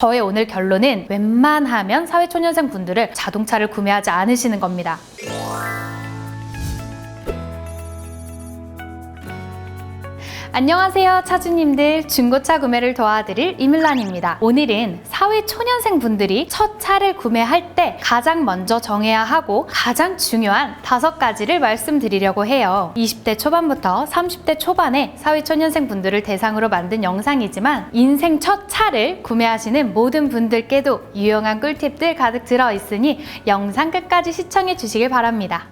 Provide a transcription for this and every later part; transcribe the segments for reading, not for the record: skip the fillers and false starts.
저의 오늘 결론은 웬만하면 사회초년생 분들을 자동차를 구매하지 않으시는 겁니다. 안녕하세요 차주님들, 중고차 구매를 도와드릴 이밀란입니다. 오늘은 사회초년생 분들이 첫 차를 구매할 때 가장 먼저 정해야 하고 가장 중요한 5가지를 말씀드리려고 해요. 20대 초반부터 30대 초반의 사회초년생 분들을 대상으로 만든 영상이지만 인생 첫 차를 구매하시는 모든 분들께도 유용한 꿀팁들 가득 들어있으니 영상 끝까지 시청해 주시길 바랍니다.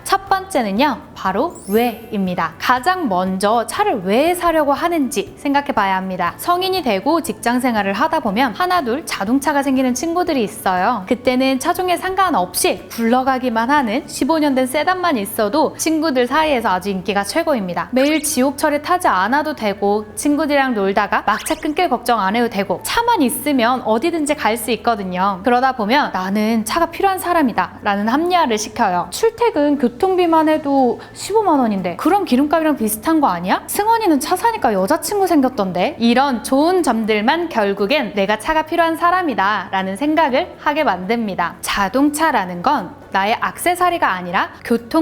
첫 번째는요, 바로 왜입니다. 가장 먼저 차를 왜 사려고 하는지 생각해 봐야 합니다. 성인이 되고 직장 생활을 하다 보면 하나둘 자동차가 생기는 친구들이 있어요. 그때는 차종에 상관없이 굴러가기만 하는 15년 된 세단만 있어도 친구들 사이에서 아주 인기가 최고입니다. 매일 지옥철에 타지 않아도 되고 친구들이랑 놀다가 막차 끊길 걱정 안 해도 되고 차만 있으면 어디든지 갈 수 있거든요. 그러다 보면 나는 차가 필요한 사람이다 라는 합리화를 시켜요. 출퇴근 교통비만 해도 15만 원인데 그럼 기름값이랑 비슷한 거 아니야? 승원이는 차 사니까 여자친구 생겼던데? 이런 좋은 점들만 결국엔 내가 차가 필요한 사람이다 라는 생각을 하게 만듭니다. 자동차라는 건 나의 액세서리가 아니라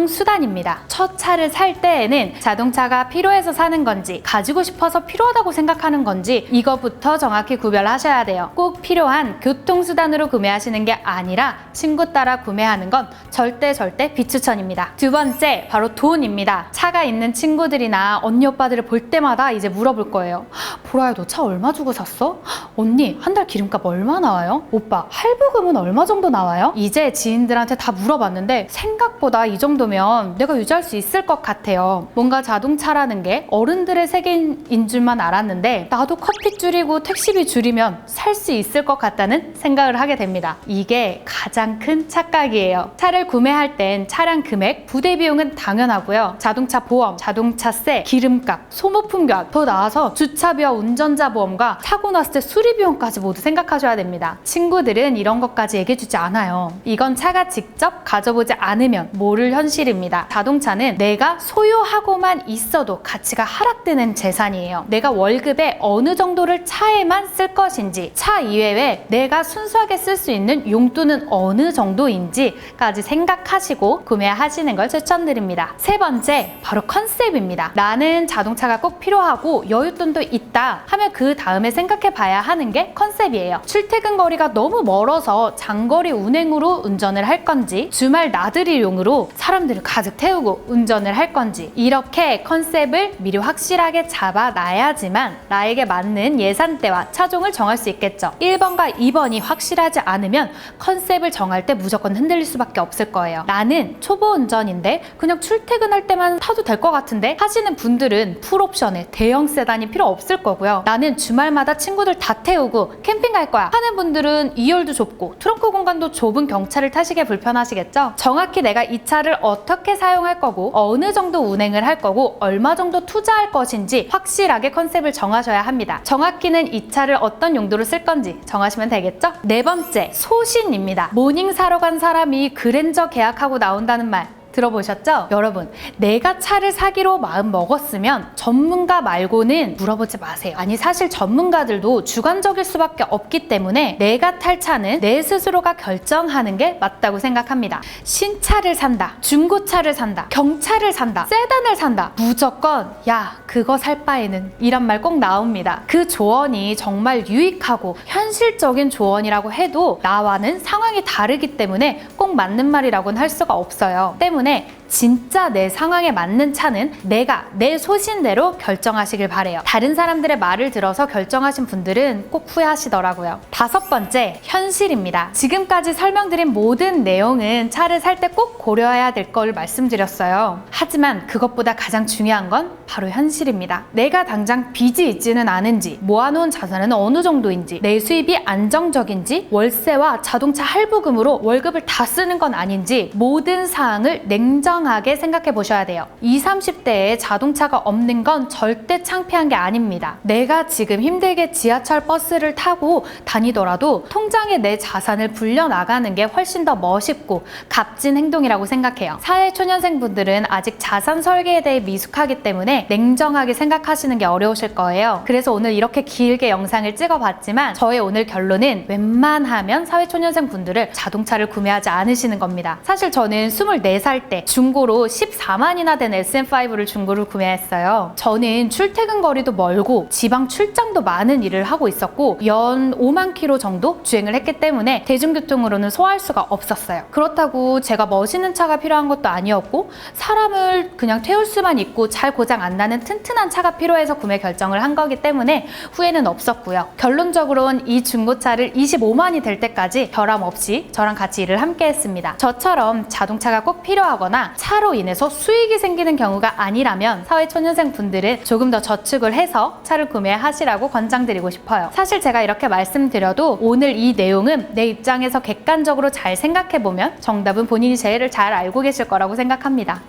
교통수단입니다. 첫 차를 살 때에는 자동차가 필요해서 사는 건지 가지고 싶어서 필요하다고 생각하는 건지 이거부터 정확히 구별하셔야 돼요. 꼭 필요한 교통수단으로 구매하시는 게 아니라 친구 따라 구매하는 건 절대 비추천입니다. 두 번째, 바로 돈입니다. 차가 있는 친구들이나 언니 오빠들을 볼 때마다 이제 물어볼 거예요. 보라야, 너 차 얼마 주고 샀어? 언니, 한 달 기름값 얼마 나와요? 오빠, 할부금은 얼마 정도 나와요? 이제 지인들한테 다 물어봤는데 생각보다 이 정도면 내가 유지할 수 있을 것 같아요. 뭔가 자동차라는 게 어른들의 세계인 줄만 알았는데 나도 커피 줄이고 택시비 줄이면 살 수 있을 것 같다는 생각을 하게 됩니다. 이게 가장 큰 착각이에요. 차를 구매할 땐 차량 금액, 부대 비용은 당연하고요. 자동차 보험, 자동차세, 기름값, 소모품 교환, 더 나아서 주차비와 운전자 보험과 사고 났을 때 수리 비용까지 모두 생각하셔야 됩니다. 친구들은 이런 것까지 얘기해주지 않아요. 이건 차가 직접 가져보지 않으면 모를 현실입니다. 자동차는 내가 소유하고만 있어도 가치가 하락되는 재산이에요. 내가 월급의 어느 정도를 차에만 쓸 것인지, 차 이외에 내가 순수하게 쓸 수 있는 용도는 어느 정도인지까지 생각하시고 구매하시는 걸 추천드립니다. 세 번째, 바로 컨셉입니다. 나는 자동차가 꼭 필요하고 여윳돈도 있다 하면 그 다음에 생각해 봐야 하는 게 컨셉이에요. 출퇴근 거리가 너무 멀어서 장거리 운행으로 운전을 할 건지, 주말 나들이용으로 사람들을 가득 태우고 운전을 할 건지, 이렇게 컨셉을 미리 확실하게 잡아놔야지만 나에게 맞는 예산대와 차종을 정할 수 있겠죠. 1번과 2번이 확실하지 않으면 컨셉을 정할 때 무조건 흔들릴 수밖에 없을 거예요. 나는 초보 운전인데 그냥 출퇴근할 때만 타도 될 것 같은데 하시는 분들은 풀옵션에 대형 세단이 필요 없을 거고요. 나는 주말마다 친구들 다 태우고 캠핑 갈 거야 하는 분들은 2열도 좁고 트렁크 공간도 좁은 경차를 타시기에 불편하시겠죠? 정확히 내가 이 차를 어떻게 사용할 거고 어느 정도 운행을 할 거고 얼마 정도 투자할 것인지 확실하게 컨셉을 정하셔야 합니다. 정확히는 이 차를 어떤 용도로 쓸 건지 정하시면 되겠죠? 네 번째, 소신입니다. 모닝 사러 간 사람이 그랜저 계약하고 나온다는 말 들어보셨죠? 여러분, 내가 차를 사기로 마음 먹었으면 전문가 말고는 물어보지 마세요. 아니, 사실 전문가들도 주관적일 수밖에 없기 때문에 내가 탈 차는 내 스스로가 결정하는 게 맞다고 생각합니다. 신차를 산다, 중고차를 산다, 경차를 산다, 세단을 산다, 무조건 야, 그거 살 바에는 이런 말 꼭 나옵니다. 그 조언이 정말 유익하고 현실적인 조언이라고 해도 나와는 상황이 다르기 때문에 꼭 맞는 말이라고는 할 수가 없어요. 때문에 진짜 내 상황에 맞는 차는 내가 내 소신대로 결정하시길 바래요. 다른 사람들의 말을 들어서 결정하신 분들은 꼭 후회하시더라고요. 5번째, 현실입니다. 지금까지 설명드린 모든 내용은 차를 살 때 꼭 고려해야 될 걸 말씀드렸어요. 하지만 그것보다 가장 중요한 건 바로 현실입니다. 내가 당장 빚이 있지는 않은지, 모아놓은 자산은 어느 정도인지, 내 수입이 안정적인지, 월세와 자동차 할부금으로 월급을 다 쓰는 건 아닌지 모든 사항을 냉정하게 냉정하게 생각해 보셔야 돼요. 20, 30대에 자동차가 없는 건 절대 창피한 게 아닙니다. 내가 지금 힘들게 지하철 버스를 타고 다니더라도 통장에 내 자산을 불려나가는 게 훨씬 더 멋있고 값진 행동이라고 생각해요. 사회초년생분들은 아직 자산 설계에 대해 미숙하기 때문에 냉정하게 생각하시는 게 어려우실 거예요. 그래서 오늘 이렇게 길게 영상을 찍어봤지만 저의 오늘 결론은 웬만하면 사회초년생분들을 자동차를 구매하지 않으시는 겁니다. 사실 저는 24살 때 중고로 14만이나 된 SM5를 중고로 구매했어요. 저는 출퇴근 거리도 멀고 지방 출장도 많은 일을 하고 있었고 연 5만 킬로 정도 주행을 했기 때문에 대중교통으로는 소화할 수가 없었어요. 그렇다고 제가 멋있는 차가 필요한 것도 아니었고 사람을 그냥 태울 수만 있고 잘 고장 안 나는 튼튼한 차가 필요해서 구매 결정을 한 거기 때문에 후회는 없었고요. 결론적으로는 이 중고차를 25만이 될 때까지 결함 없이 저랑 같이 일을 함께 했습니다. 저처럼 자동차가 꼭 필요하거나 차로 인해서 수익이 생기는 경우가 아니라면 사회초년생 분들은 조금 더 저축을 해서 차를 구매하시라고 권장드리고 싶어요. 사실 제가 이렇게 말씀드려도 오늘 이 내용은 내 입장에서 객관적으로 잘 생각해보면 정답은 본인이 제일 잘 알고 계실 거라고 생각합니다.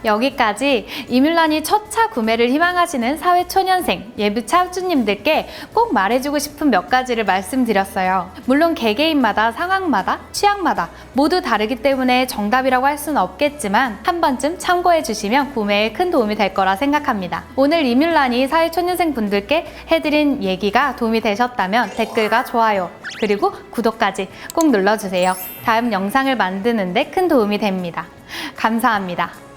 여기까지 이뮬란이 첫 차 구매를 희망하시는 사회초년생 예비차 주님들께 꼭 말해주고 싶은 몇 가지를 말씀드렸어요. 물론 개개인마다 상황마다 취향마다 모두 다르기 때문에 정답이라고 할 수는 없겠지만 한 번쯤 참고해 주시면 구매에 큰 도움이 될 거라 생각합니다. 오늘 이뮬란이 사회초년생 분들께 해드린 얘기가 도움이 되셨다면 댓글과 좋아요 그리고 구독까지 꼭 눌러주세요. 다음 영상을 만드는 데 큰 도움이 됩니다. 감사합니다.